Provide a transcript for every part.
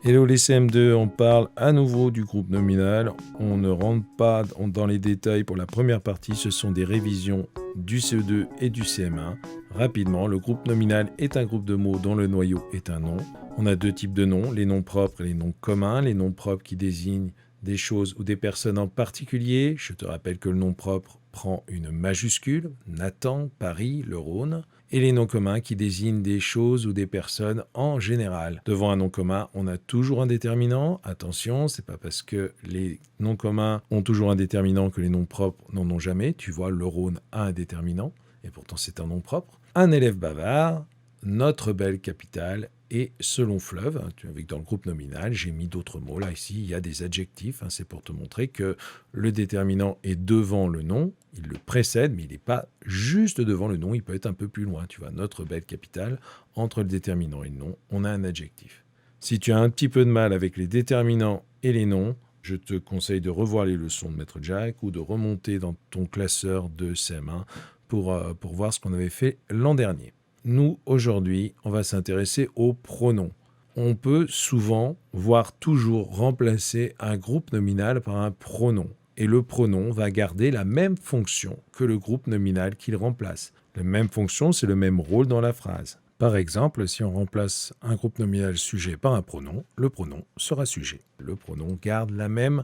Hello les CM2, on parle à nouveau du groupe nominal. On ne rentre pas dans les détails pour la première partie, ce sont des révisions du CE2 et du CM1. Rapidement, le groupe nominal est un groupe de mots dont le noyau est un nom. On a deux types de noms, les noms propres et les noms communs. Les noms propres qui désignent des choses ou des personnes en particulier. Je te rappelle que le nom propre prend une majuscule, Nathan, Paris, le Rhône, et les noms communs qui désignent des choses ou des personnes en général. Devant un nom commun, on a toujours un déterminant. Attention, c'est pas parce que les noms communs ont toujours un déterminant que les noms propres n'en ont jamais. Tu vois, le Rhône a un déterminant, et pourtant c'est un nom propre. Un élève bavard, notre belle capitale, et selon fleuve, avec dans le groupe nominal, j'ai mis d'autres mots. Là, ici, il y a des adjectifs. C'est pour te montrer que le déterminant est devant le nom. Il le précède, mais il n'est pas juste devant le nom. Il peut être un peu plus loin. Tu vois, notre belle capitale, entre le déterminant et le nom, on a un adjectif. Si tu as un petit peu de mal avec les déterminants et les noms, je te conseille de revoir les leçons de Maître Jack ou de remonter dans ton classeur de CM1 pour voir ce qu'on avait fait l'an dernier. Nous, aujourd'hui, on va s'intéresser aux pronoms. On peut souvent, voire toujours, remplacer un groupe nominal par un pronom. Et le pronom va garder la même fonction que le groupe nominal qu'il remplace. La même fonction, c'est le même rôle dans la phrase. Par exemple, si on remplace un groupe nominal sujet par un pronom, le pronom sera sujet. Le pronom garde la même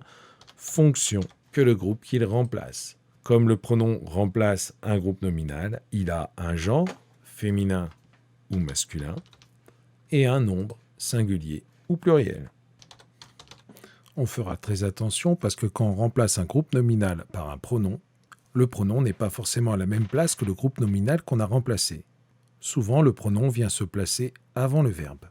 fonction que le groupe qu'il remplace. Comme le pronom remplace un groupe nominal, il a un genre, féminin ou masculin, et un nombre, singulier ou pluriel. On fera très attention parce que quand on remplace un groupe nominal par un pronom, le pronom n'est pas forcément à la même place que le groupe nominal qu'on a remplacé. Souvent, le pronom vient se placer avant le verbe.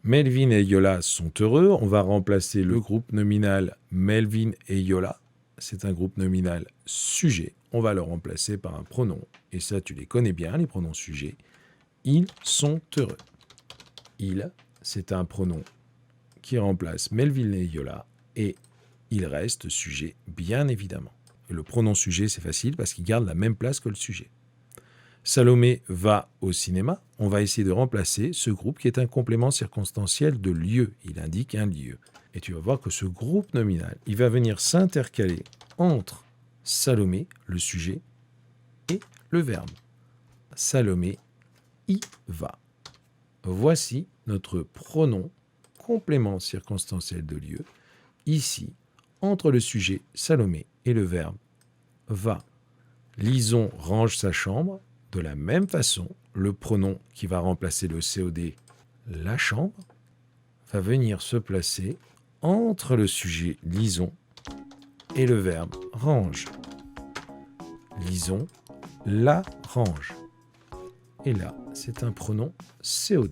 Melvin et Yola sont heureux. On va remplacer le groupe nominal Melvin et Yola. C'est un groupe nominal sujet. On va le remplacer par un pronom. Et ça, tu les connais bien, les pronoms sujets. Ils sont heureux. Il, c'est un pronom qui remplace Melvin et Yola. Et il reste sujet, bien évidemment. Et le pronom sujet, c'est facile parce qu'il garde la même place que le sujet. Salomé va au cinéma. On va essayer de remplacer ce groupe qui est un complément circonstanciel de lieu. Il indique un lieu. Et tu vas voir que ce groupe nominal, il va venir s'intercaler entre Salomé, le sujet, et le verbe. Salomé y va. Voici notre pronom complément circonstanciel de lieu. Ici, entre le sujet Salomé et le verbe va. Lison range sa chambre. De la même façon, le pronom qui va remplacer le COD, la chambre, va venir se placer entre le sujet lison et le verbe range. Lison la range. Et là, c'est un pronom COD.